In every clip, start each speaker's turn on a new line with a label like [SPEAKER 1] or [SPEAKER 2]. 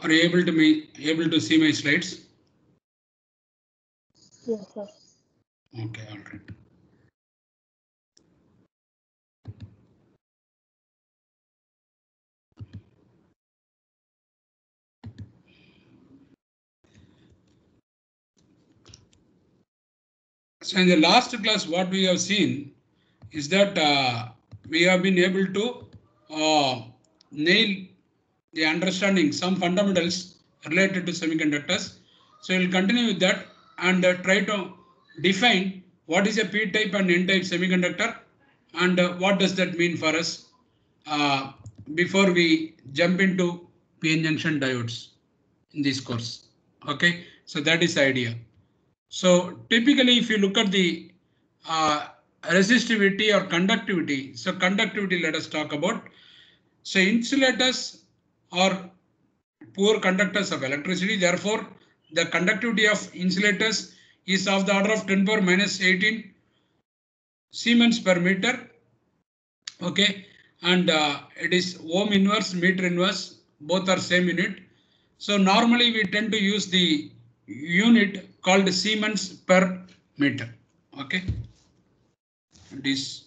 [SPEAKER 1] Are you able to see my slides?
[SPEAKER 2] Yes, sir.
[SPEAKER 1] Okay, all right. So in the last class, what we have seen is that we have been able to nail the understanding some fundamentals related to semiconductors. So we'll continue with that and try to define what is a p-type and n-type semiconductor and what does that mean for us before we jump into p-n junction diodes in this course. Okay, so that is the idea. So typically, if you look at the resistivity or conductivity, so conductivity, let us talk about. So insulators are poor conductors of electricity. Therefore, the conductivity of insulators is of the order of 10 power minus 18 Siemens per meter. Okay, and it is ohm inverse, meter inverse, both are same unit. So normally we tend to use the unit called Siemens per meter. Okay, it is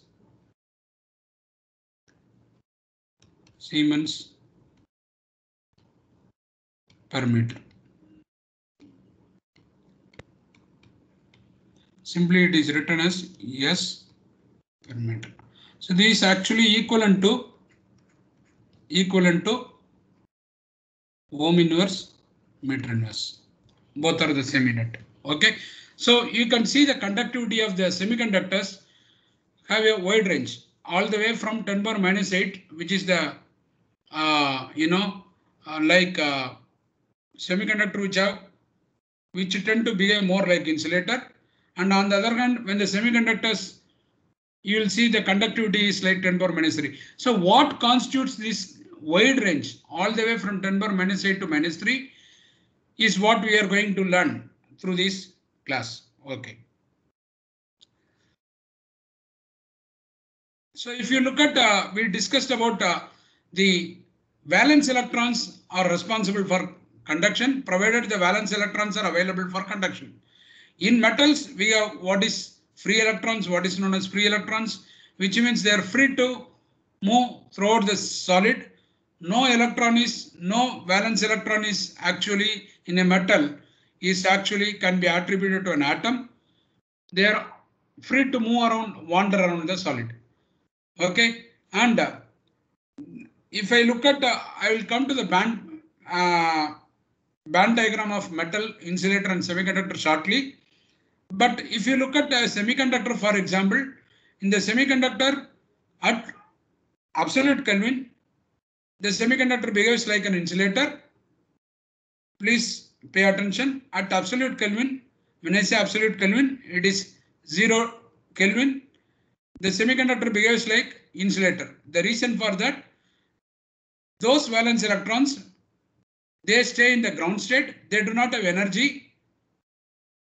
[SPEAKER 1] Siemens per meter. Simply it is written as S per meter. So this is actually equivalent to ohm inverse, meter inverse. Both are the same unit. Okay, so you can see the conductivity of the semiconductors have a wide range, all the way from 10 power minus 8, which is the semiconductor which tend to behave more like insulator, and on the other hand, when the semiconductors, you will see the conductivity is like 10 power minus 3. So what constitutes this wide range all the way from 10 power minus 8 to minus 3 is what we are going to learn through this class. Okay. So if you look at, we discussed about the valence electrons are responsible for conduction, provided the valence electrons are available for conduction. In metals, we have what is free electrons, what is known as free electrons, which means they are free to move throughout the solid. No valence electron is actually in a metal is actually can be attributed to an atom. They are free to move around, wander around the solid. Okay, and if I look at, I will come to the band diagram of metal, insulator and semiconductor shortly. But if you look at a semiconductor, for example, in the semiconductor at absolute Kelvin, the semiconductor behaves like an insulator. Please pay attention. At absolute Kelvin, when I say absolute Kelvin, it is 0 Kelvin. The semiconductor behaves like insulator. The reason for that, those valence electrons, they stay in the ground state. They do not have energy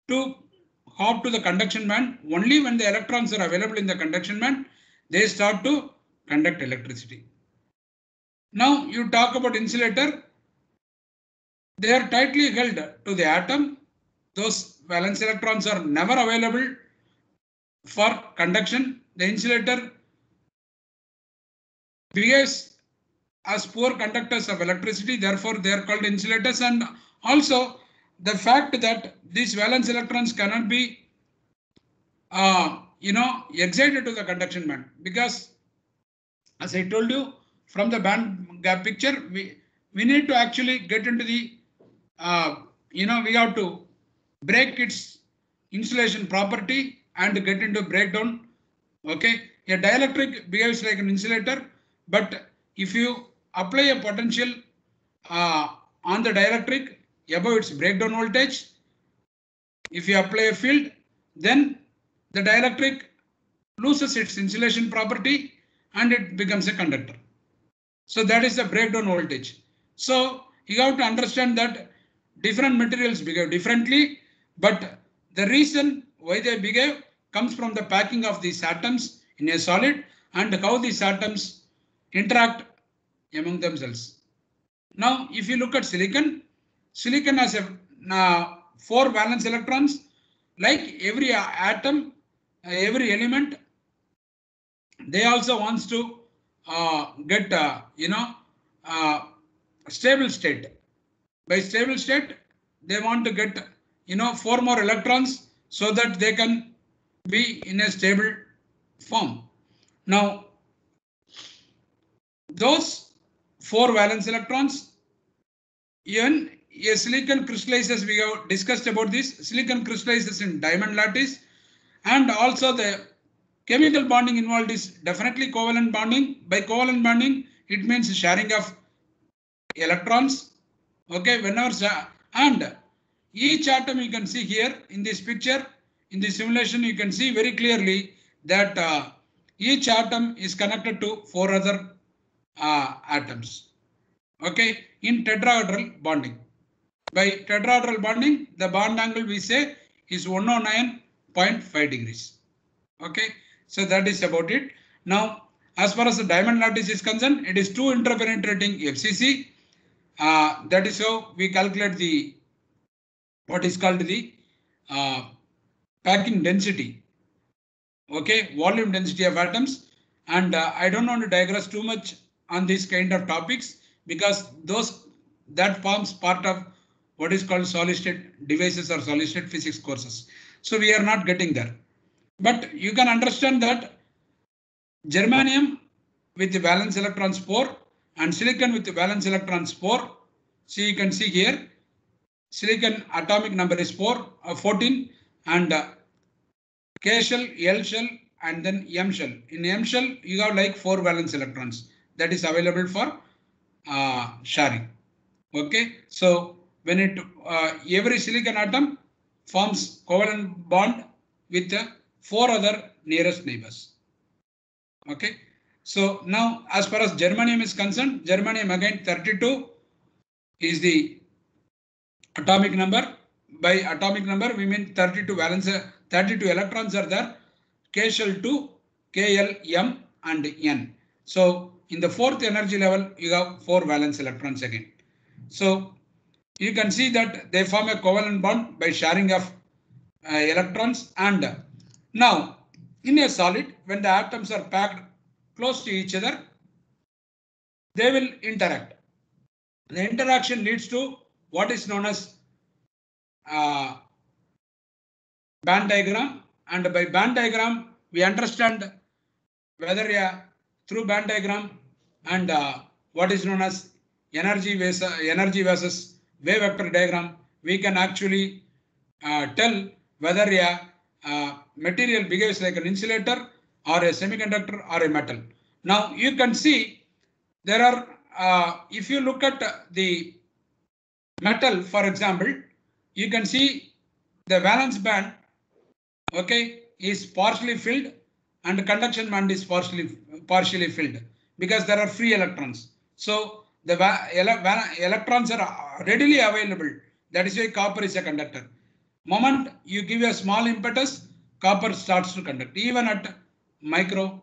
[SPEAKER 1] to hop to the conduction band. Only when the electrons are available in the conduction band, they start to conduct electricity. Now you talk about insulator. They are tightly held to the atom. Those valence electrons are never available for conduction. The insulator behaves as poor conductors of electricity, therefore they are called insulators. And also the fact that these valence electrons cannot be excited to the conduction band, because as I told you, from the band gap picture, we need to actually get into the we have to break its insulation property and get into breakdown. Okay, a dielectric behaves like an insulator, but if you apply a potential on the dielectric above its breakdown voltage, if you apply a field, then the dielectric loses its insulation property and it becomes a conductor. So that is the breakdown voltage. So you have to understand that different materials behave differently, but the reason why they behave comes from the packing of these atoms in a solid and how these atoms interact among themselves. Now, if you look at silicon, silicon has a 4 valence electrons. Like every atom, every element, they also wants to get stable state. By stable state, they want to get 4 more electrons so that they can be in a stable form. Now, those 4 valence electrons, even a silicon crystallizes, we have discussed about this, silicon crystallizes in diamond lattice, and also the chemical bonding involved is definitely covalent bonding. By covalent bonding, it means sharing of electrons. Okay, whenever and each atom you can see here in this picture, in the simulation, you can see very clearly that each atom is connected to 4 other atoms. Okay, in tetrahedral bonding. By tetrahedral bonding, the bond angle we say is 109.5 degrees. Okay, so that is about it. Now, as far as the diamond lattice is concerned, it is 2 interpenetrating FCC. That is how we calculate the what is called the packing density. Okay, volume density of atoms. And I don't want to digress too much on this kind of topics because that forms part of what is called solid state devices or solid state physics courses. So we are not getting there. But you can understand that germanium with the valence electrons 4 and silicon with the valence electrons 4. So you can see here, silicon atomic number is 14 and K shell, L shell and then M shell. In M shell, you have like 4 valence electrons that is available for sharing. Okay, so when every silicon atom forms covalent bond with 4 other nearest neighbors. Okay, so now as far as germanium is concerned, germanium again 32 is the atomic number. By atomic number, we mean 32 valence, 32 electrons are there. K shell 2, KL, M and N. So in the 4th energy level, you have 4 valence electrons again. So you can see that they form a covalent bond by sharing of electrons. And now in a solid, when the atoms are packed close to each other, they will interact. The interaction leads to what is known as band diagram, and by band diagram we understand whether through band diagram and what is known as energy versus wave vector diagram, we can actually tell whether a material behaves like an insulator or a semiconductor or a metal. Now you can see there are if you look at the metal, for example, you can see the valence band, okay, is partially filled and conduction band is partially filled because there are free electrons. So the electrons are readily available. That is why copper is a conductor. Moment you give a small impetus, copper starts to conduct even at micro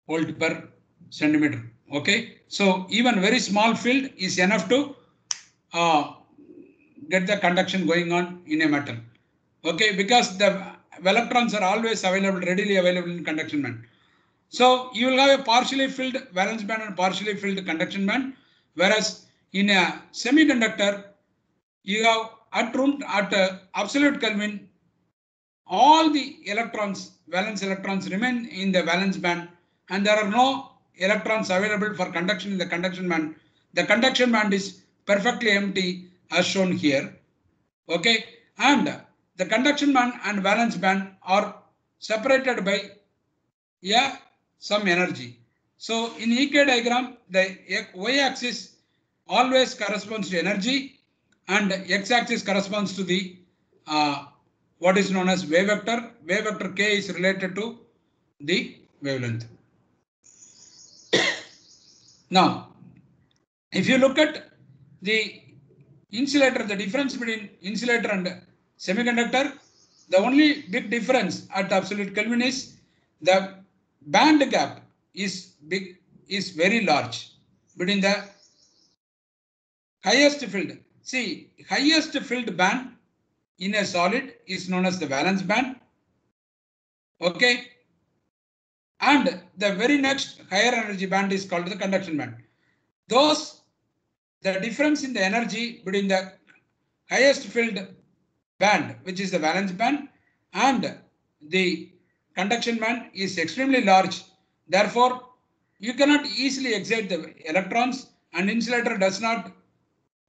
[SPEAKER 1] volt per centimeter. Okay, so even very small field is enough to get the conduction going on in a metal. Okay, because the electrons are always available, readily available in conduction band. So you will have a partially filled valence band and partially filled conduction band, whereas in a semiconductor, you have at absolute Kelvin, all the electrons, valence electrons remain in the valence band, and there are no electrons available for conduction in the conduction band. The conduction band is perfectly empty as shown here. Okay, and the conduction band and valence band are separated by some energy. So in EK diagram, the y-axis always corresponds to energy and x-axis corresponds to the what is known as wave vector. Wave vector k is related to the wavelength. Now, if you look at the insulator, the difference between insulator and semiconductor, the only big difference at absolute Kelvin is the band gap is big, is very large between the highest filled. See, highest filled band in a solid is known as the valence band. Okay. And the very next higher energy band is called the conduction band. The difference in the energy between the highest filled band, which is the valence band, and the conduction band is extremely large. Therefore, you cannot easily excite the electrons, and insulator does not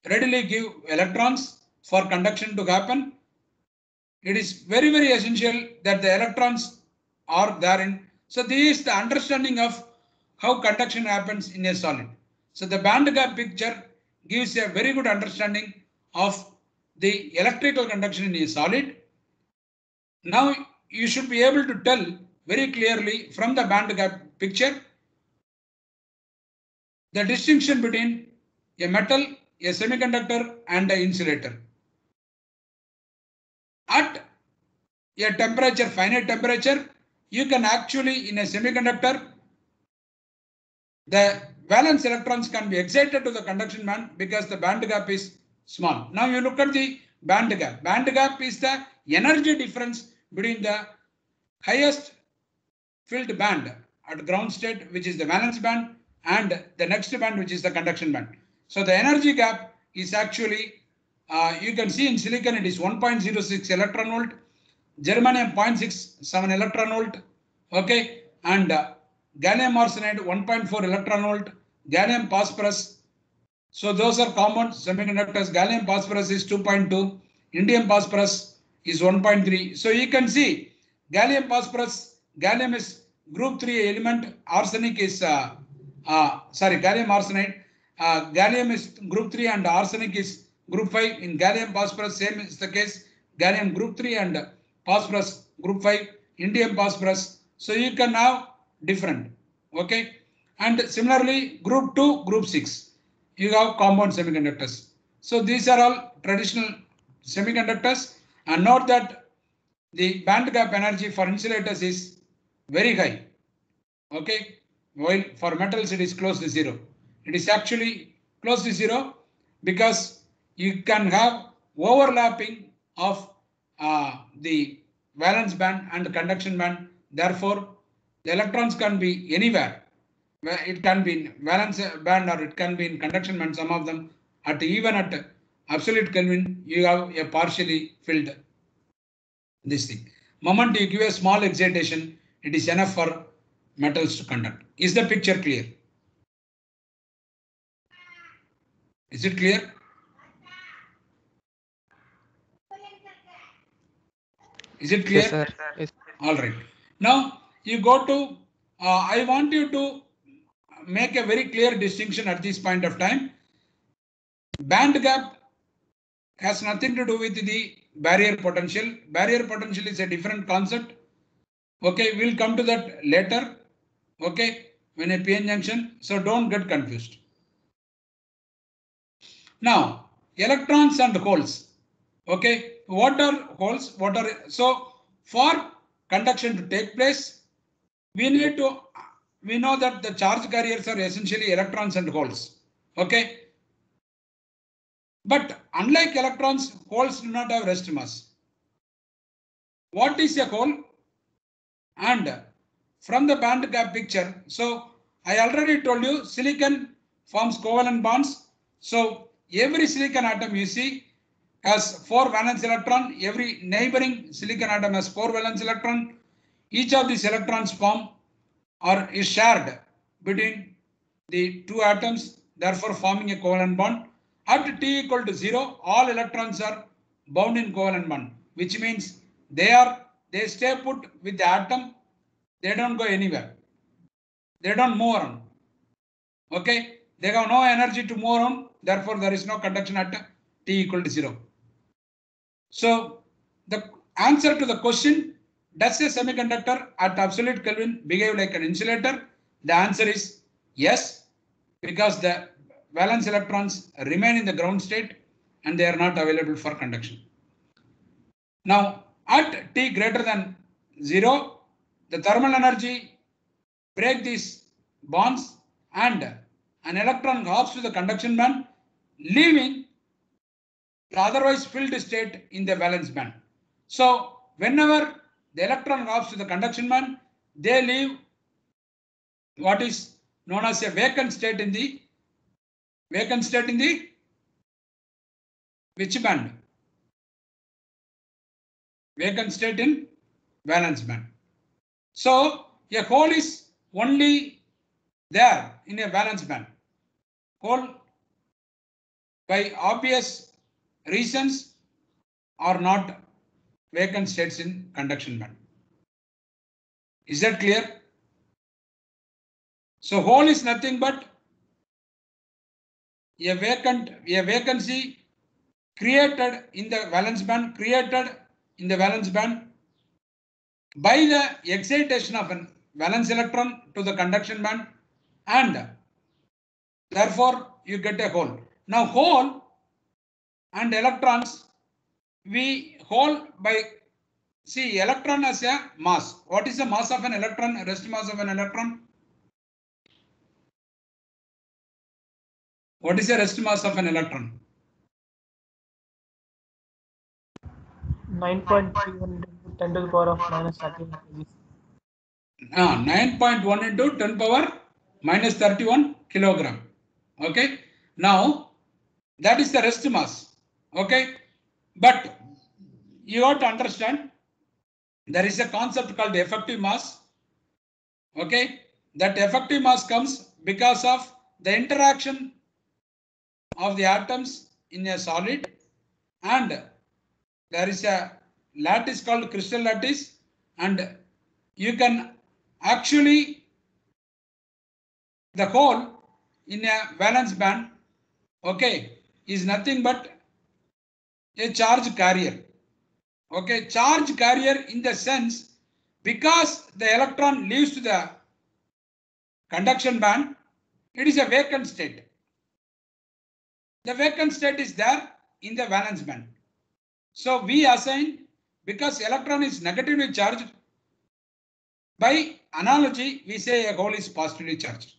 [SPEAKER 1] readily give electrons for conduction to happen. It is very, very essential that the electrons are therein. So this is the understanding of how conduction happens in a solid. So the band gap picture gives a very good understanding of the electrical conduction in a solid. Now you should be able to tell very clearly from the band gap picture the distinction between a metal, a semiconductor, and an insulator. At a temperature, finite temperature, you can actually, in a semiconductor, the valence electrons can be excited to the conduction band because the band gap is small. Now you look at the band gap. Band gap is the energy difference between the highest filled band at ground state, which is the valence band, and the next band, which is the conduction band. So the energy gap is actually, you can see in silicon it is 1.06 electron volt, germanium 0.67 electron volt, okay, and gallium arsenide 1.4 electron volt, gallium phosphorus. So those are common semiconductors. Gallium phosphorus is 2.2, indium phosphorus is 1.3. So you can see gallium phosphorus, gallium is group 3 element, arsenic is gallium arsenide. Gallium is group 3 and arsenic is group 5. In gallium phosphorus, same is the case. Gallium group 3 and phosphorus group 5, indium phosphorus. So you can have different. Okay. And similarly, group 2, group 6, you have compound semiconductors. So these are all traditional semiconductors. And note that the band gap energy for insulators is very high. Okay. While for metals it is close to zero. It is actually close to zero because you can have overlapping of the valence band and the conduction band. Therefore, the electrons can be anywhere. It can be in valence band or it can be in conduction band. Some of them even at absolute Kelvin, you have a partially filled this thing. Moment you give a small excitation, it is enough for metals to conduct. Is the picture clear? Is it clear? Is it clear?
[SPEAKER 2] Yes, sir. Yes.
[SPEAKER 1] All right. Now you go to, I want you to make a very clear distinction at this point of time. Band gap has nothing to do with the barrier potential. Barrier potential is a different concept. Okay, we'll come to that later. Okay, when a PN junction. So don't get confused. Now, electrons and holes. Okay, what are holes? So for conduction to take place, we know that the charge carriers are essentially electrons and holes. Okay. But unlike electrons, holes do not have rest mass. What is a hole? And from the band gap picture, so I already told you silicon forms covalent bonds. So every silicon atom you see has 4 valence electron. Every neighboring silicon atom has 4 valence electron. Each of these electrons form or is shared between the 2 atoms, therefore forming a covalent bond. At T equal to 0, all electrons are bound in covalent bond, which means they stay put with the atom. They don't go anywhere. They don't move around. Okay, they have no energy to move around. Therefore, there is no conduction at T equal to 0. So the answer to the question, does a semiconductor at absolute Kelvin behave like an insulator? The answer is yes, because the valence electrons remain in the ground state and they are not available for conduction. Now, at T greater than 0, the thermal energy break these bonds and an electron hops to the conduction band, leaving the otherwise filled state in the valence band. So whenever the electron hops to the conduction band, they leave what is known as a vacant state in the which band? Vacant state in valence band. So a hole is only there in a valence band. Hole by obvious reasons are not vacant states in conduction band. Is that clear? So hole is nothing but a vacancy created in the valence band, by the excitation of a valence electron to the conduction band, and therefore you get a hole. Now hole and electrons, we hole by, see, electron has a mass. What is the mass of an electron? Rest mass of an electron? What is the rest mass of an electron?
[SPEAKER 2] 9.31 into 10 to the power of minus 31 kg.
[SPEAKER 1] 9.1 into 10 power minus 31 kilogram. Okay. Now that is the rest mass. Okay. But you have to understand there is a concept called effective mass. Okay. That effective mass comes because of the interaction of the atoms in a solid, and there is a lattice called crystal lattice, and you can actually, the hole in a valence band, okay, is nothing but a charge carrier. Okay, charge carrier in the sense, because the electron leaves to the conduction band, it is a vacant state. The vacant state is there in the valence band. So we assign, because electron is negatively charged, by analogy we say a hole is positively charged.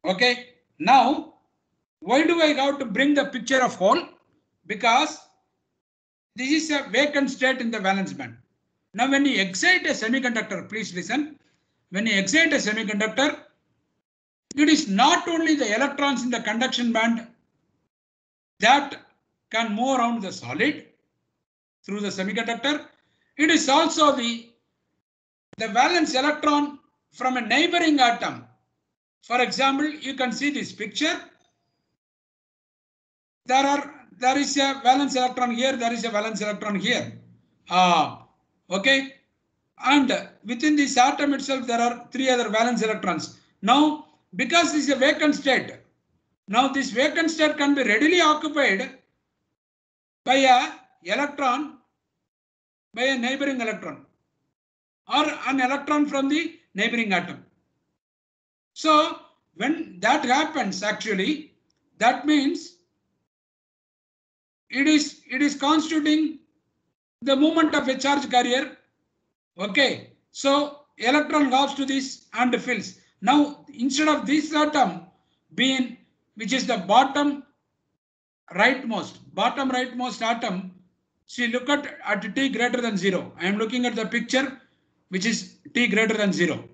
[SPEAKER 1] Okay, now why do I have to bring the picture of hole? Because this is a vacant state in the valence band. Now when you excite a semiconductor, please listen, when you excite a semiconductor, it is not only the electrons in the conduction band that can move around the solid through the semiconductor, it is also the valence electron from a neighboring atom. For example, you can see this picture. There is a valence electron here, there is a valence electron here. Okay, and within this atom itself there are 3 other valence electrons. Now because this is a vacant state, now this vacant state can be readily occupied by a electron, by a neighboring electron, or an electron from the neighboring atom. So when that happens, actually that means it is constituting the movement of a charge carrier. Okay, so electron goes to this and fills. Now instead of this atom being, which is the bottom rightmost atom, see, look at t greater than 0. I am looking at the picture which is t greater than 0.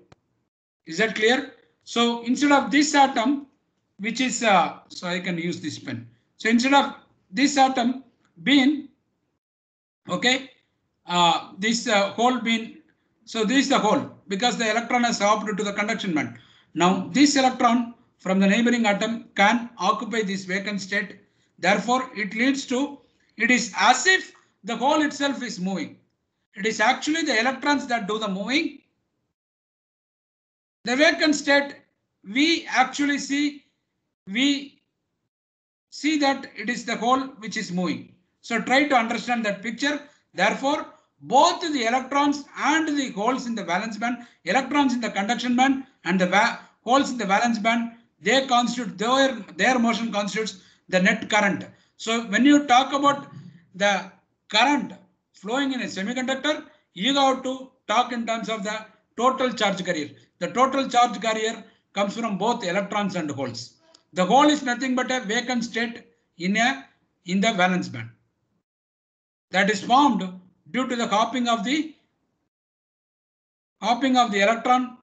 [SPEAKER 1] Is that clear? So instead of this atom, which is so I can use this pen. So instead of this atom being, okay, this hole being, so this is the hole because the electron has hopped to the conduction band. Now this electron from the neighboring atom can occupy this vacant state. Therefore it leads to, it is as if the hole itself is moving. It is actually the electrons that do the moving. The vacant state, we actually see, that it is the hole which is moving. So try to understand that picture. Therefore both the electrons and the holes in the valence band, electrons in the conduction band and the holes in the valence band, they constitute, their motion constitutes the net current. So when you talk about the current flowing in a semiconductor, you have to talk in terms of the total charge carrier. the total charge carrier comes from both electrons and holes. The hole is nothing but a vacant state in the valence band that is formed due to the hopping of the electron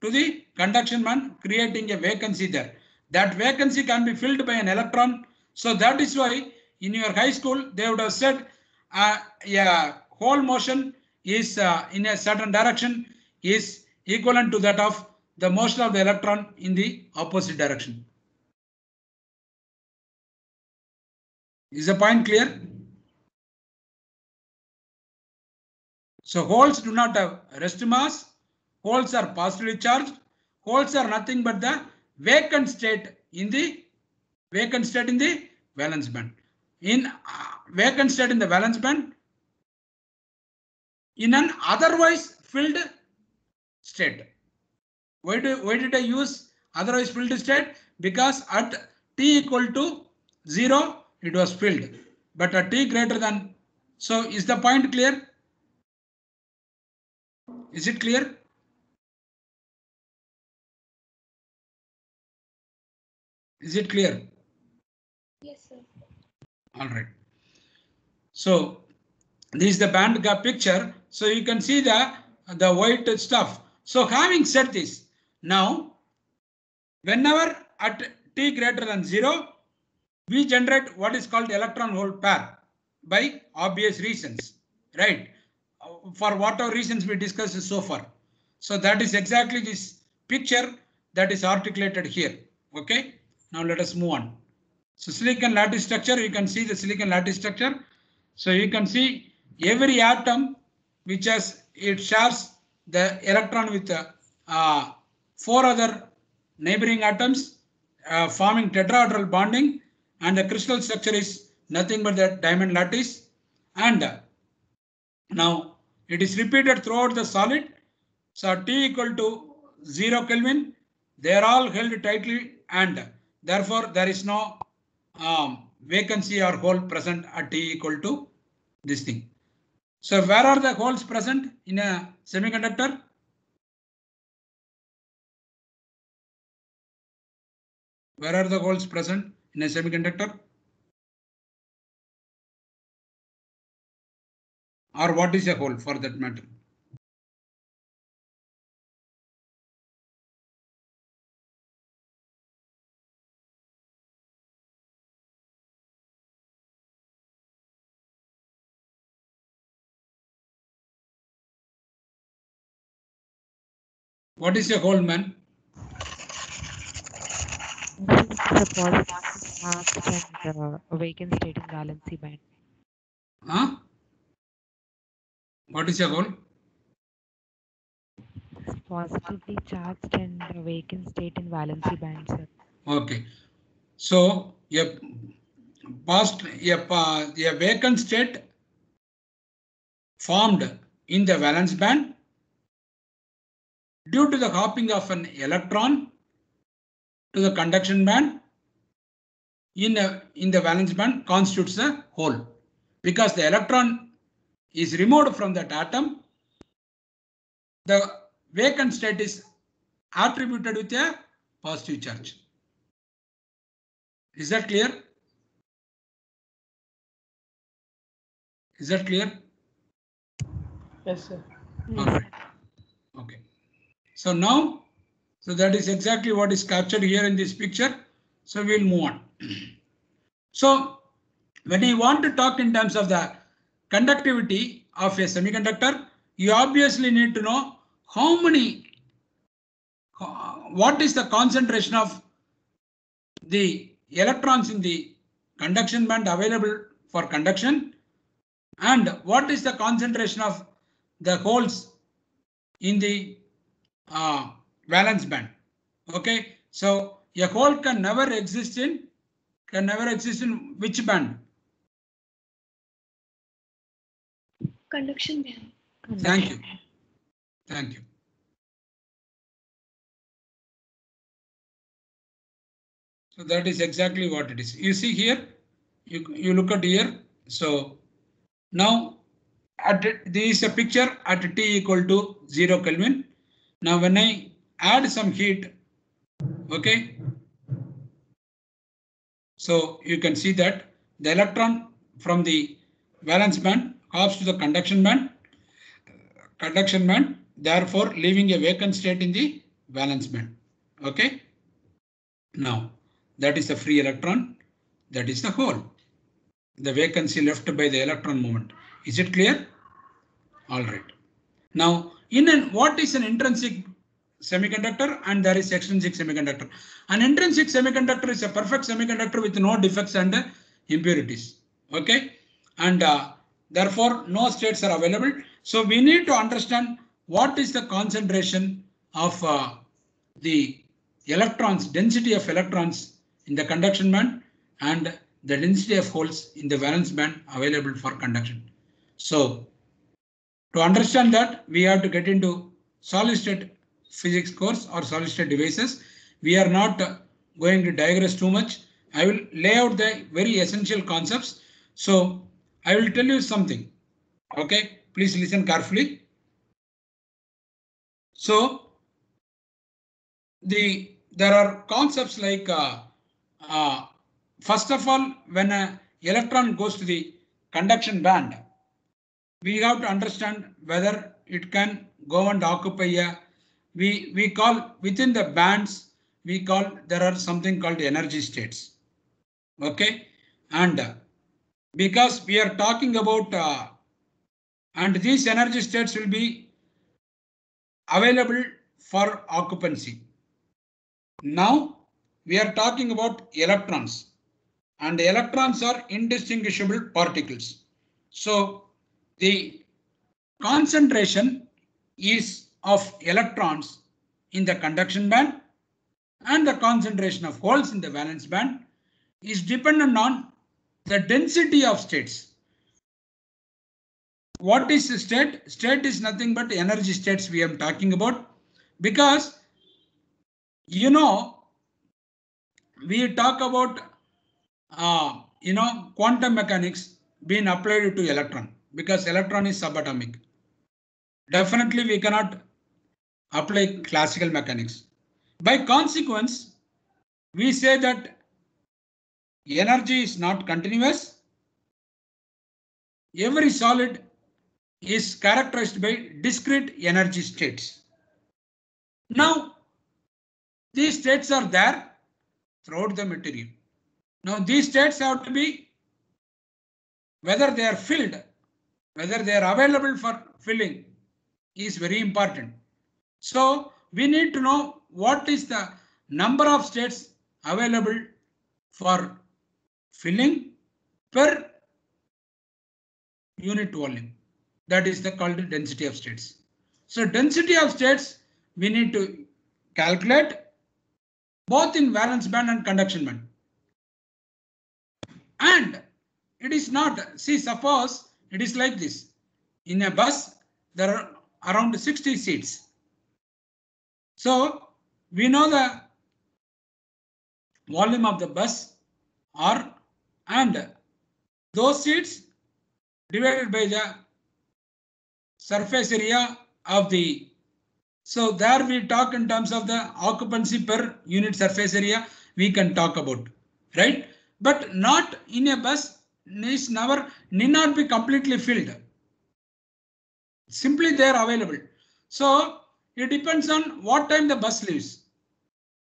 [SPEAKER 1] to the conduction band, creating a vacancy there. That vacancy can be filled by an electron. So that is why in your high school they would have said a hole motion is in a certain direction is equivalent to that of the motion of the electron in the opposite direction. Is the point clear? So holes do not have rest mass. Holes are positively charged. Holes are nothing but the vacant state in the valence band. In vacant state in the valence band, in an otherwise filled state. Why did I use otherwise filled state? Because at t equal to 0, it was filled. But at t greater than, so is the point clear? Is it clear? Is it clear?
[SPEAKER 3] Yes, sir.
[SPEAKER 1] All right. So this is the band gap picture. So you can see the white stuff. So having said this, now whenever at t greater than 0, we generate what is called electron hole pair by obvious reasons, right? For whatever reasons we discussed so far. So that is exactly this picture that is articulated here. Okay. Now let us move on. So silicon lattice structure, you can see the silicon lattice structure. So you can see every atom which it shares the electron with 4 other neighboring atoms forming tetrahedral bonding, and the crystal structure is nothing but the diamond lattice. And now it is repeated throughout the solid. So T equal to 0 Kelvin, they are all held tightly, and therefore there is no vacancy or hole present at T equal to this thing. So where are the holes present in a semiconductor? Where are the holes present in a semiconductor? Or what is a hole for that matter? What is a hole, man?
[SPEAKER 4] This is the positive charge and vacant state in valency band.
[SPEAKER 1] Huh? What is a hole?
[SPEAKER 4] It's positively charged and vacant state in valency band, sir.
[SPEAKER 1] Okay. So a vacant state formed in the valence band due to the hopping of an electron to the conduction band in the valence band constitutes a hole, because the electron is removed from that atom. The vacant state is attributed with a positive charge. Is that clear? Is that clear?
[SPEAKER 2] Yes, sir.
[SPEAKER 1] All right. Okay. So now, so that is exactly what is captured here in this picture. So we'll move on. So when you want to talk in terms of the conductivity of a semiconductor, you obviously need to know what is the concentration of the electrons in the conduction band available for conduction, and what is the concentration of the holes in the valence band. Okay, so a hole can never exist in which band?
[SPEAKER 3] Conduction band.
[SPEAKER 1] Thank you. Thank you. So that is exactly what it is. You see here, you look at here. So now this is a picture at T equal to 0 Kelvin. Now when I add some heat. Okay. So you can see that the electron from the valence band hops to the conduction band, therefore leaving a vacant state in the valence band. Okay. Now that is the free electron, that is the hole, the vacancy left by the electron movement. Is it clear? All right. Now, what is an intrinsic semiconductor and there is extrinsic semiconductor? An intrinsic semiconductor is a perfect semiconductor with no defects and impurities. Okay, and therefore no states are available. So we need to understand what is the concentration of the electrons, density of electrons in the conduction band and the density of holes in the valence band available for conduction. So to understand that, we have to get into solid state physics course or solid state devices. We are not going to digress too much. I will lay out the very essential concepts. So I will tell you something. Okay, please listen carefully. So there are concepts like first of all, when an electron goes to the conduction band, we have to understand whether it can go and occupy a, we call within the bands, we call there are something called energy states. Okay, and because we are talking about and these energy states will be available for occupancy. Now we are talking about electrons, and electrons are indistinguishable particles. So the concentration is of electrons in the conduction band and the concentration of holes in the valence band is dependent on the density of states. What is the state? State is nothing but energy states we are talking about, because you know we talk about quantum mechanics being applied to electron, because electron is subatomic. Definitely we cannot apply classical mechanics. By consequence, we say that energy is not continuous. Every solid is characterized by discrete energy states. Now, these states are there throughout the material. Now, these states have to be, whether they are filled, whether they are available for filling is very important. So we need to know what is the number of states available for filling per unit volume. That is the called density of states. So density of states we need to calculate both in valence band and conduction band. And it is not, see, suppose it is like this. In a bus, there are around 60 seats. So we know the volume of the bus are, and those seats divided by the surface area of the, so there we talk in terms of the occupancy per unit surface area we can talk about, right? But not in a bus is never, need not be completely filled. Simply they are available. So it depends on what time the bus leaves.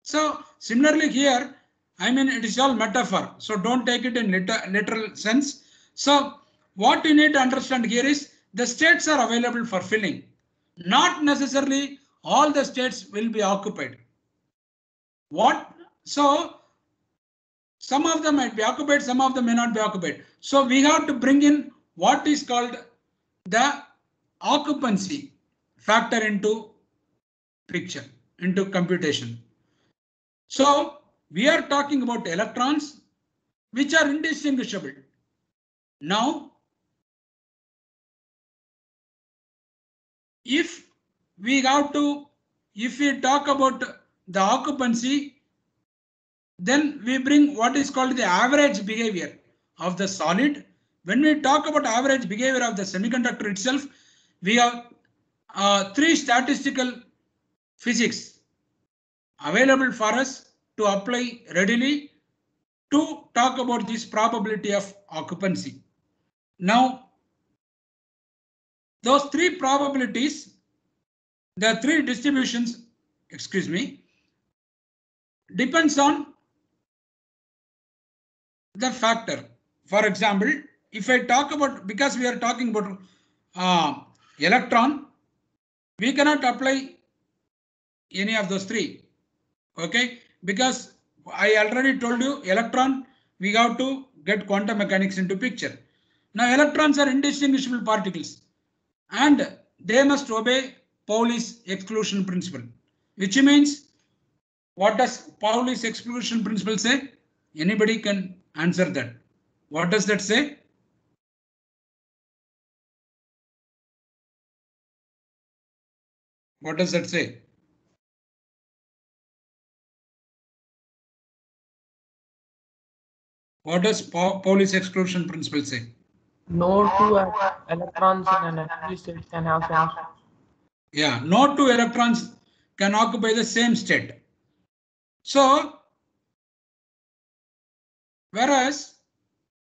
[SPEAKER 1] So similarly here, I mean, it is all metaphor. So don't take it in literal sense. So what you need to understand here is the states are available for filling. Not necessarily all the states will be occupied. What? So some of them might be occupied, some of them may not be occupied. So we have to bring in what is called the occupancy factor into picture, into computation. So we are talking about electrons which are indistinguishable. Now, if we talk about the occupancy, then we bring what is called the average behavior of the solid. When we talk about average behavior of the semiconductor itself, we have three statistical physics available for us to apply readily to talk about this probability of occupancy. Now, those three probabilities, the three distributions, excuse me, depends on the factor. For example, if I talk about, because we are talking about electron, we cannot apply any of those three. Okay, because I already told you electron, we have to get quantum mechanics into picture. Now electrons are indistinguishable particles and they must obey Pauli's exclusion principle, which means, what does Pauli's exclusion principle say? Anybody can answer that. What does that say? What does that say? What does Pauli's exclusion principle say?
[SPEAKER 2] No two electrons in an empty state can have same state.
[SPEAKER 1] Yeah, no two electrons can occupy the same state. So, whereas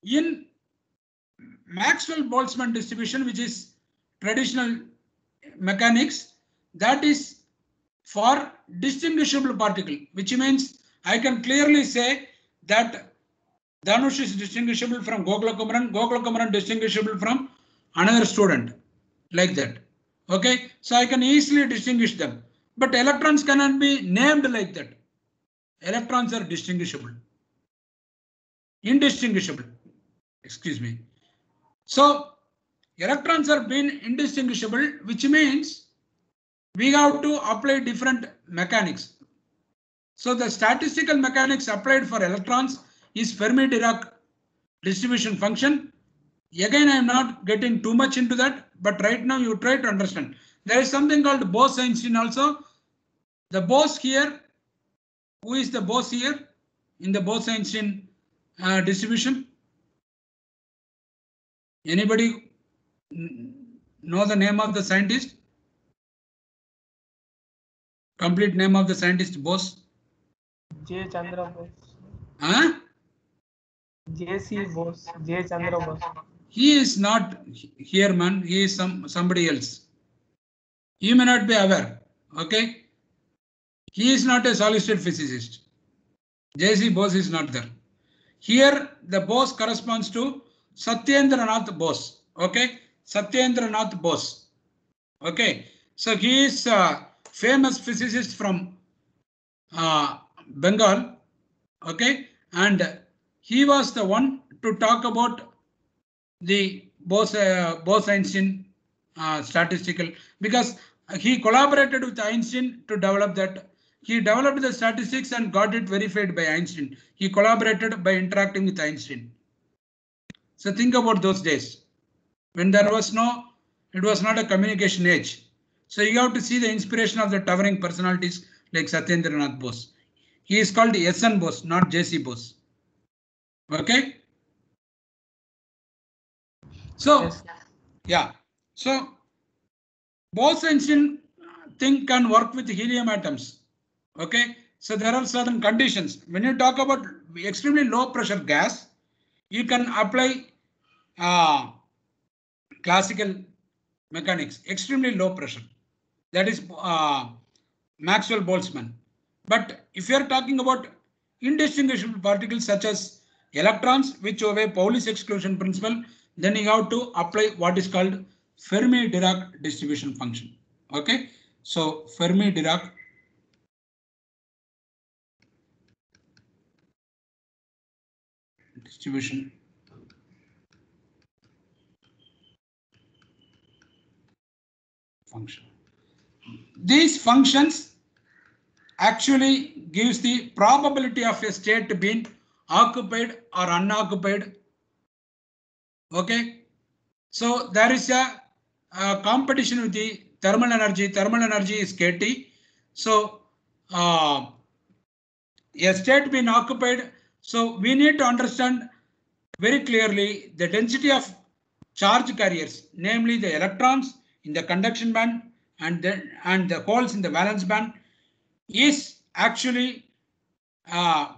[SPEAKER 1] in Maxwell-Boltzmann distribution, which is traditional mechanics, that is for distinguishable particle, which means I can clearly say that Dhanush is distinguishable from Gokula Kumaran, Gokula Kumaran distinguishable from another student, like that. Okay, so I can easily distinguish them, but electrons cannot be named like that. Electrons are distinguishable, indistinguishable, excuse me. So electrons are being indistinguishable, which means we have to apply different mechanics. So the statistical mechanics applied for electrons is Fermi-Dirac distribution function. Again, I am not getting too much into that, but right now you try to understand. There is something called Bose-Einstein also. The Bose here, who is the Bose here in the Bose-Einstein distribution? Anybody know the name of the scientist? Complete name of the scientist Bose?
[SPEAKER 2] J. Chandra Bose.
[SPEAKER 1] Huh?
[SPEAKER 2] J.C. Bose. J. Chandra Bose.
[SPEAKER 1] He is not here, man. He is somebody else. You may not be aware. Okay. He is not a solid state physicist. J.C. Bose is not there. Here, the Bose corresponds to Satyendra Nath Bose. Okay. Satyendra Nath Bose. Okay. So he is a famous physicist from Bengal. Okay. And he was the one to talk about the Bose-Einstein statistical, because he collaborated with Einstein to develop that. He developed the statistics and got it verified by Einstein. He collaborated by interacting with Einstein. So think about those days when there was no, it was not a communication age. So you have to see the inspiration of the towering personalities like Satyendra Nath Bose. He is called S.N. Bose, not J.C. Bose. Okay. So,
[SPEAKER 2] Yes.
[SPEAKER 1] yeah, so Bose-Einstein thing can work with helium atoms. Okay, so there are certain conditions. When you talk about extremely low pressure gas, you can apply classical mechanics, extremely low pressure. That is Maxwell-Boltzmann. But if you are talking about indistinguishable particles such as electrons, which obey Pauli's exclusion principle, then you have to apply what is called Fermi-Dirac distribution function. Okay, so Fermi-Dirac distribution function. These functions actually gives the probability of a state being occupied or unoccupied. Okay, so there is a competition with the thermal energy. Thermal energy is KT. So a state being occupied. So we need to understand very clearly the density of charge carriers, namely the electrons in the conduction band and the holes in the valence band, is actually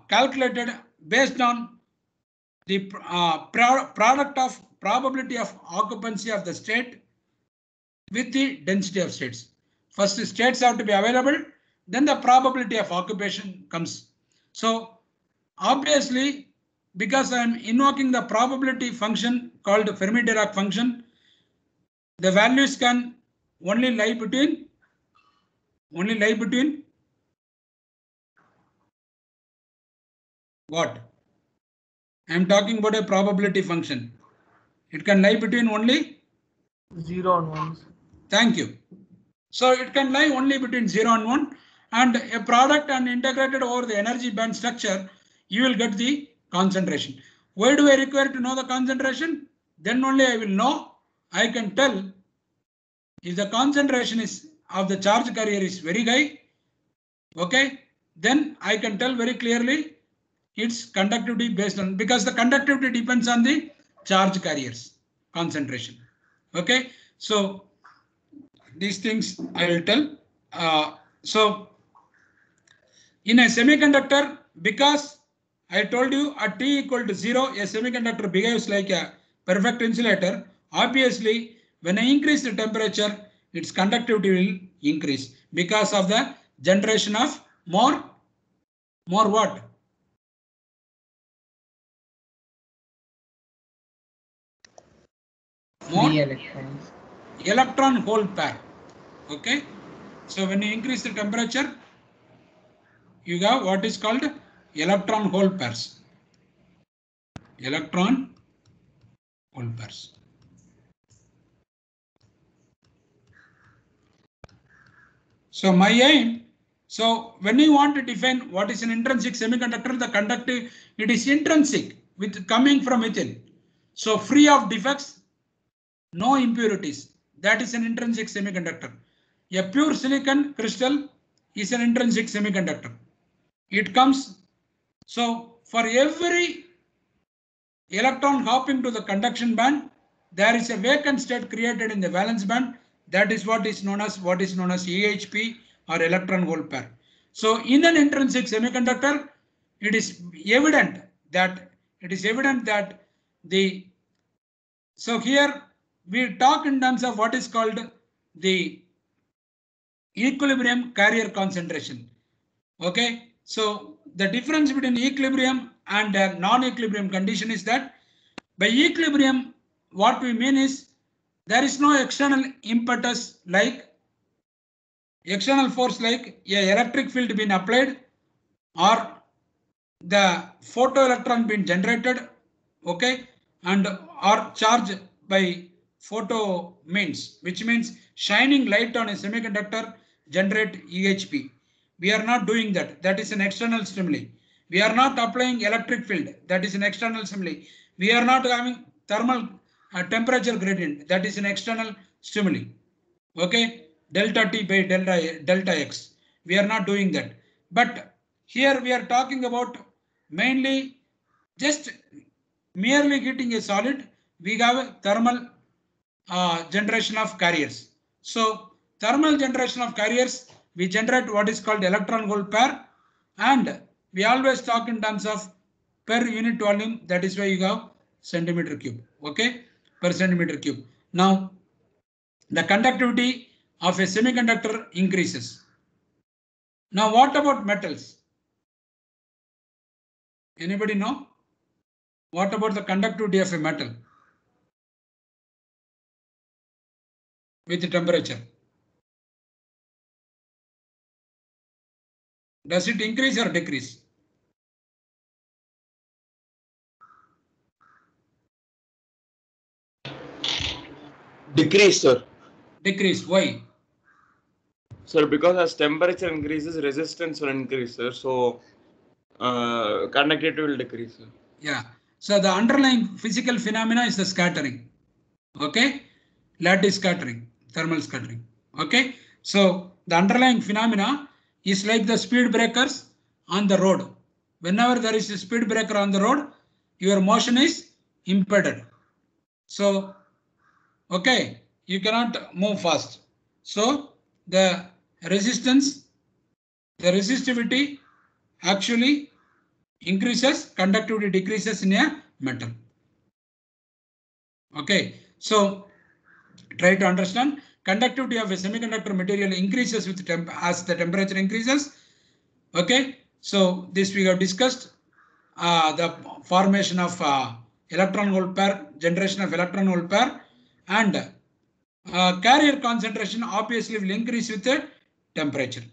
[SPEAKER 1] calculated based on the product of probability of occupancy of the state with the density of states. First, states have to be available, then the probability of occupation comes. So obviously, because I am invoking the probability function called Fermi-Dirac function, the values can only lie between what? I am talking about a probability function. It can lie between only
[SPEAKER 2] 0 and 1.
[SPEAKER 1] Thank you. So it can lie only between 0 and 1, and a product and integrated over the energy band structure, you will get the concentration. Why do I require to know the concentration? Then only I will know, I can tell if the concentration is of the charge carrier is very high, okay, then I can tell very clearly its conductivity based on, because the conductivity depends on the charge carriers concentration. Okay, so these things I will tell. So in a semiconductor, because I told you at T equal to 0, a semiconductor behaves like a perfect insulator. Obviously, when I increase the temperature, its conductivity will increase because of the generation of more what? More
[SPEAKER 2] Free electrons.
[SPEAKER 1] electron hole pair. Okay, so when you increase the temperature, you have what is called electron hole pairs. Electron hole pairs. So my aim, so when you want to define what is an intrinsic semiconductor, the conductive, it is intrinsic with coming from within. So free of defects, no impurities. That is an intrinsic semiconductor. A pure silicon crystal is an intrinsic semiconductor. It comes, so for every electron hopping to the conduction band, there is a vacant state created in the valence band. That is what is known as EHP or electron hole pair. So in an intrinsic semiconductor, it is evident that the, so here we talk in terms of what is called the equilibrium carrier concentration. Okay, so the difference between equilibrium and non-equilibrium condition is that by equilibrium, what we mean is there is no external impetus like external force like a electric field being applied or the photoelectron being generated, okay, and or charge by photo means, which means shining light on a semiconductor generate EHP. We are not doing that. That is an external stimuli. We are not applying electric field. That is an external stimuli. We are not having thermal temperature gradient. That is an external stimuli. Okay, delta T by delta X. We are not doing that. But here we are talking about mainly just merely heating a solid. We have a thermal generation of carriers. So thermal generation of carriers, we generate what is called electron hole pair, and we always talk in terms of per unit volume. That is why you have centimeter cube. Okay, per centimeter cube. Now the conductivity of a semiconductor increases. Now what about metals? Anybody know? What about the conductivity of a metal with the temperature? Does it increase or decrease?
[SPEAKER 5] Decrease, sir.
[SPEAKER 1] Decrease. Why?
[SPEAKER 5] Sir, because as temperature increases, resistance will increase, sir. So conductivity will decrease, sir.
[SPEAKER 1] Yeah. So the underlying physical phenomena is the scattering. Okay. Lattice scattering, thermal scattering. Okay. So the underlying phenomena is like the speed breakers on the road. Whenever there is a speed breaker on the road, your motion is impeded. So, okay, you cannot move fast. So the resistance the resistivity actually increases, conductivity decreases in a metal. Okay, so try to understand. Conductivity of a semiconductor material increases with as the temperature increases. Okay, so this we have discussed. The formation of electron hole pair, generation of electron hole pair, and carrier concentration obviously will increase with the temperature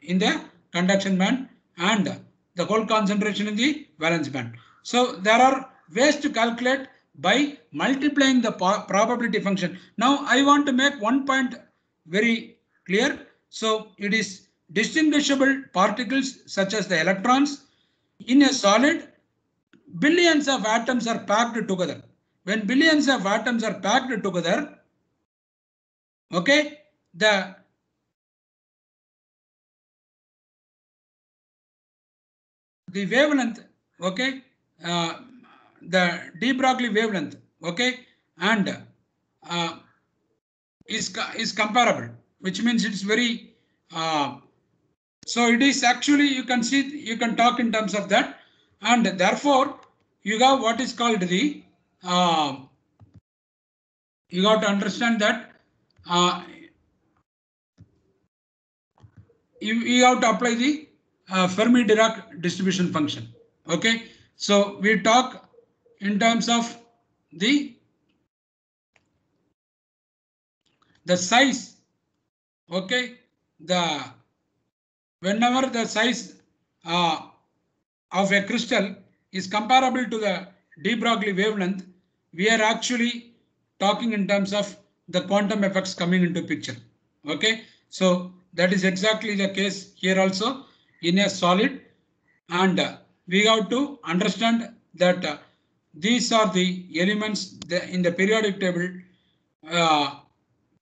[SPEAKER 1] in the conduction band and the hole concentration in the valence band. So there are ways to calculate by multiplying the probability function. Now I want to make one point very clear. So it is distinguishable particles such as the electrons in a solid. Billions of atoms are packed together. When billions of atoms are packed together, okay, the wavelength, okay, the de Broglie wavelength, okay, and is comparable, which means it's very so it is actually, you can see, you can talk in terms of that, and therefore you have what is called the you got to understand that you have to apply the Fermi-Dirac distribution function. Okay, so we talk in terms of the size. Okay, whenever the size of a crystal is comparable to the de Broglie wavelength, we are actually talking in terms of the quantum effects coming into picture. Okay, so that is exactly the case here also in a solid, and we have to understand that these are the elements in the periodic table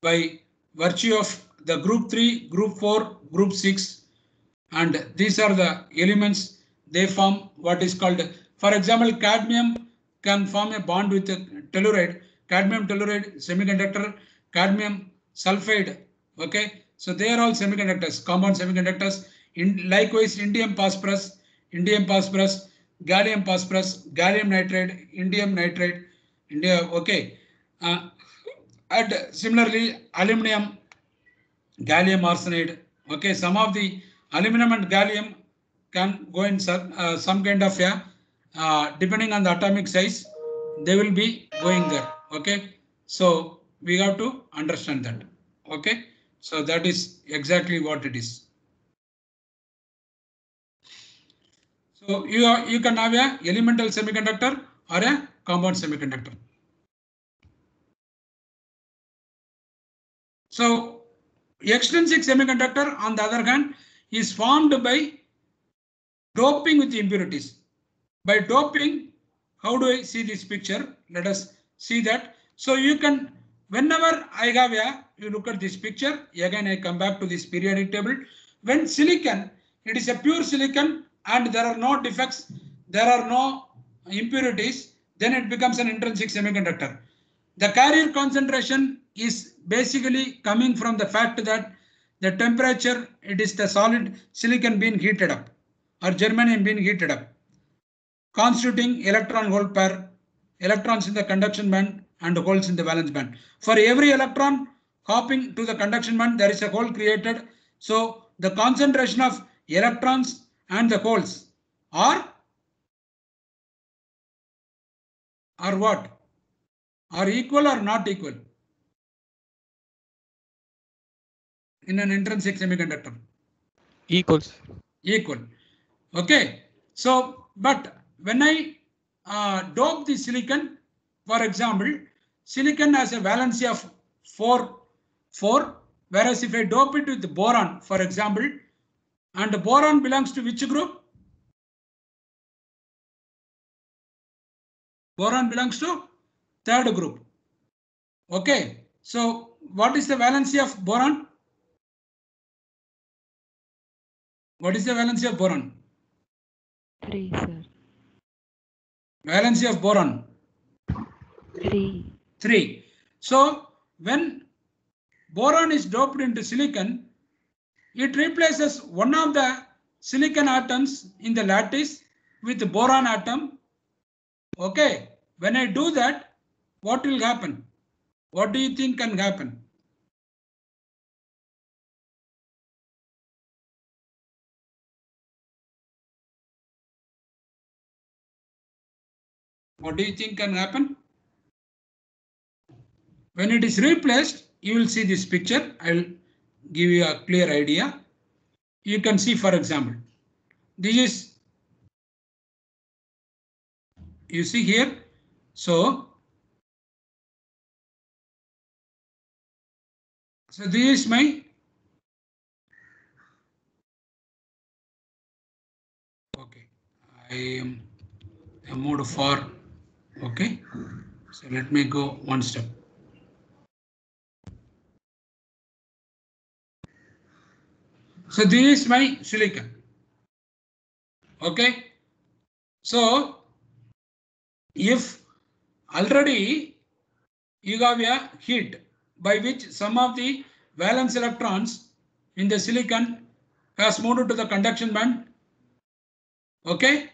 [SPEAKER 1] by virtue of the group 3, group 4, group 6, and these are the elements. They form what is called, for example, cadmium can form a bond with telluride, cadmium telluride semiconductor, cadmium sulfide. Okay, so they are all semiconductors, compound semiconductors. Likewise, indium phosphorus, gallium phosphorus, gallium nitride, indium nitride, okay, and similarly aluminum, gallium arsenide. Okay, some of the aluminum and gallium can go in some kind of depending on the atomic size, they will be going there. Okay, so we have to understand that. Okay, so that is exactly what it is. So you can have a elemental semiconductor or a compound semiconductor. So extrinsic semiconductor, on the other hand, is formed by doping with impurities. By doping, how do I see this picture? Let us see that. So you can, whenever I have you look at this picture, again I come back to this periodic table. When silicon, it is a pure silicon and there are no defects, there are no impurities, then it becomes an intrinsic semiconductor. The carrier concentration is basically coming from the fact that the temperature, it is the solid silicon being heated up or germanium being heated up, constituting electron hole pair, electrons in the conduction band and holes in the valence band. For every electron hopping to the conduction band, there is a hole created. So the concentration of electrons and the holes are what? Are equal or not equal in an intrinsic semiconductor?
[SPEAKER 2] Equals.
[SPEAKER 1] Equal. Okay. So, but when I dope the silicon, for example, silicon has a valency of 4, whereas if I dope it with boron, for example, and boron belongs to which group? Boron belongs to third group. Okay. So what is the valency of boron? What is the valency of boron?
[SPEAKER 4] 3, sir.
[SPEAKER 1] Valency of boron?
[SPEAKER 4] 3.
[SPEAKER 1] So when boron is doped into silicon, it replaces one of the silicon atoms in the lattice with the boron atom. Okay, when I do that, what will happen? What do you think can happen? What do you think can happen? When it is replaced, you will see this picture. I will give you a clear idea. You can see, for example, this is, you see here. So this is my, okay, I moved for, okay. So let me go one step. So this is my silicon. Okay. So if already you have a heat by which some of the valence electrons in the silicon has moved to the conduction band. Okay.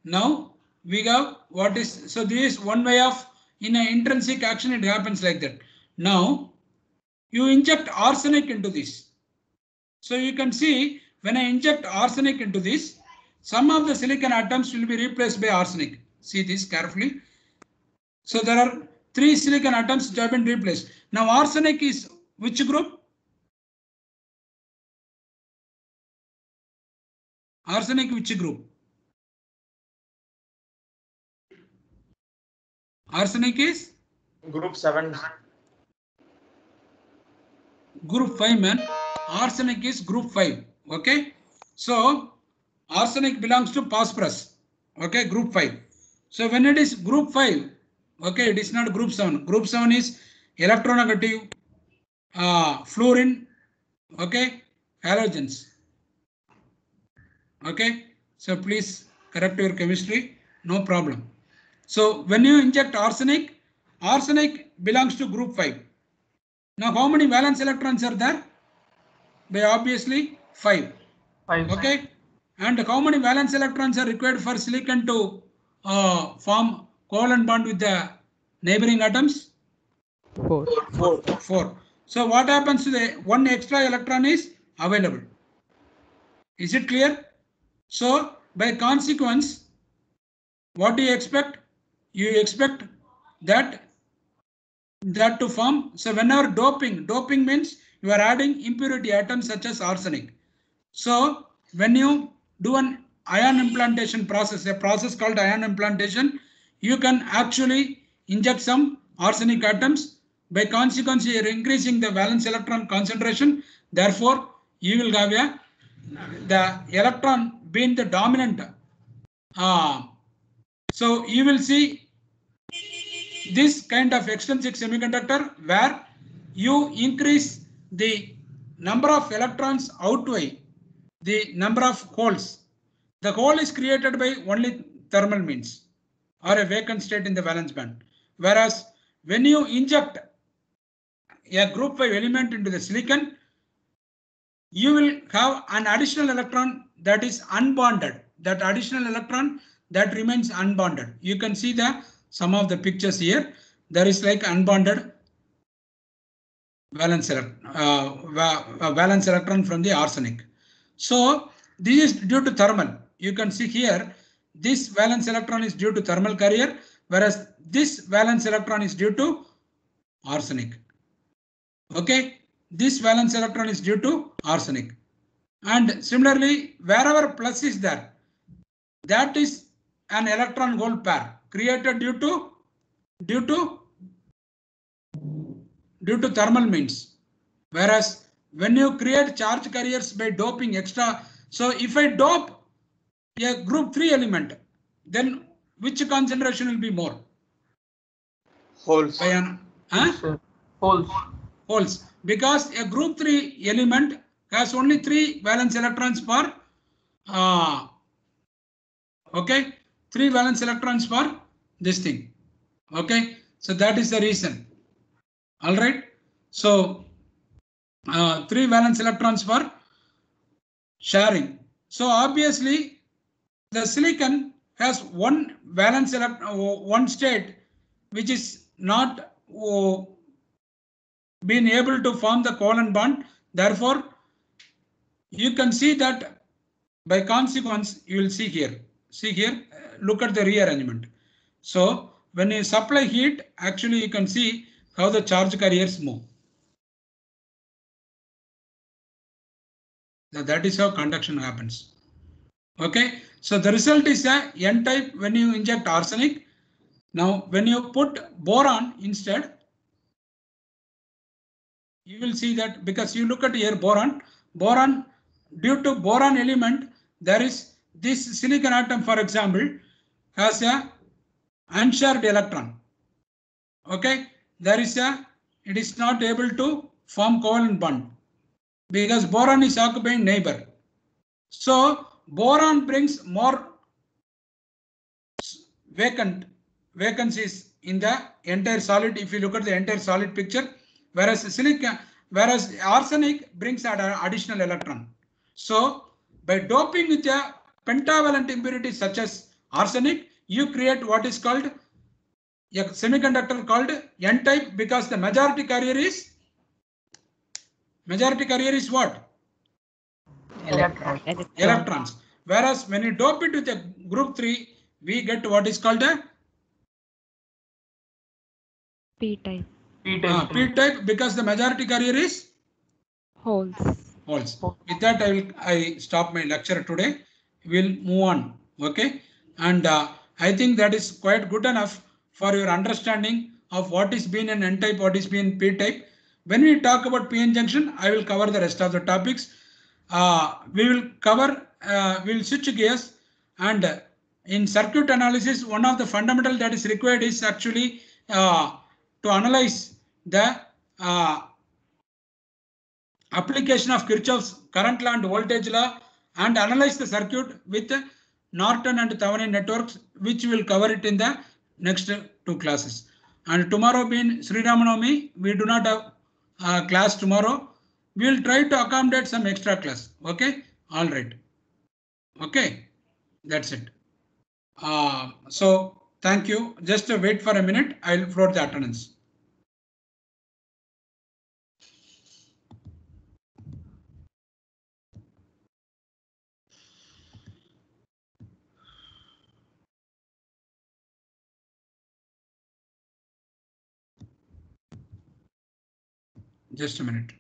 [SPEAKER 1] Now we have what is, so this is one way of, in an intrinsic action it happens like that. Now you inject arsenic into this. So you can see when I inject arsenic into this, some of the silicon atoms will be replaced by arsenic. See this carefully. So there are 3 silicon atoms which have been replaced. Now arsenic is which group? Arsenic which group? Arsenic is?
[SPEAKER 5] Group 7.
[SPEAKER 1] Group 5, man. Arsenic is group 5. Okay. So arsenic belongs to phosphorus. Okay, group 5. So when it is group 5, okay, it is not group 7. Group 7 is electronegative, fluorine, okay, halogens. Okay, so please correct your chemistry, no problem. So when you inject arsenic, arsenic belongs to group 5. Now how many valence electrons are there? They obviously 5.
[SPEAKER 2] 5.
[SPEAKER 1] Okay, and how many valence electrons are required for silicon to form covalent bond with the neighboring atoms?
[SPEAKER 4] 4.
[SPEAKER 1] 4. So what happens to the one extra electron is available? Is it clear? So by consequence, what do you expect? You expect that to form. So whenever doping means you are adding impurity atoms such as arsenic. So when you do an ion implantation process, a process called ion implantation, you can actually inject some arsenic atoms. By consequence, you are increasing the valence electron concentration. Therefore, you will have the electron being the dominant. So you will see this kind of extrinsic semiconductor where you increase the number of electrons outweigh the number of holes. The hole is created by only thermal means or a vacant state in the valence band. Whereas when you inject a group 5 element into the silicon, you will have an additional electron that is unbonded. That additional electron that remains unbonded. You can see some of the pictures here. There is like unbonded valence electron from the arsenic. So this is due to thermal. You can see here this valence electron is due to thermal carrier, whereas this valence electron is due to arsenic. Okay, this valence electron is due to arsenic. And similarly, wherever plus is there, that is an electron hole pair created due to thermal means. Whereas when you create charge carriers by doping extra, so if I dope a group 3 element, then which concentration will be more?
[SPEAKER 5] Holes.
[SPEAKER 2] Holes.
[SPEAKER 1] Because a group 3 element has only 3 valence electrons per okay, 3 valence electrons for this thing. Okay, so that is the reason. All right, so 3 valence electrons for sharing. So obviously the silicon has one valence one state which is not been able to form the covalent bond. Therefore, you can see that by consequence, you will see here. See here, look at the rearrangement. So when you supply heat, actually you can see how the charge carriers move. That is how conduction happens. Okay, so the result is a N-type when you inject arsenic. Now, when you put boron instead, you will see that because you look at here boron, due to boron element, there is this silicon atom, for example, has a unshared electron. Okay, it is not able to form covalent bond because boron is occupying neighbor. So boron brings more vacancies in the entire solid. If you look at the entire solid picture, whereas arsenic brings an additional electron. So by doping with a pentavalent impurity such as arsenic, you create what is called a semiconductor called N-type because the majority carrier is what? Electrons. Whereas when you dope it with a group 3, we get what is called a
[SPEAKER 4] P-type.
[SPEAKER 1] P-type because the majority carrier is
[SPEAKER 4] Holes.
[SPEAKER 1] With that, I stop my lecture today. We'll move on. Okay, and I think that is quite good enough for your understanding of what is being an N-type, what is being P-type. When we talk about p-n junction, I will cover the rest of the topics. We will cover. We'll switch gears, and in circuit analysis, one of the fundamental that is required is actually to analyze the application of Kirchhoff's current law and voltage law and analyze the circuit with Norton and Thevenin networks, which we will cover it in the next 2 classes. And tomorrow being Sri Ramanavami, we do not have class tomorrow. We will try to accommodate some extra class. Okay, all right. Okay, that's it. So thank you. Just wait for a minute. I'll float the attendance. Just a minute.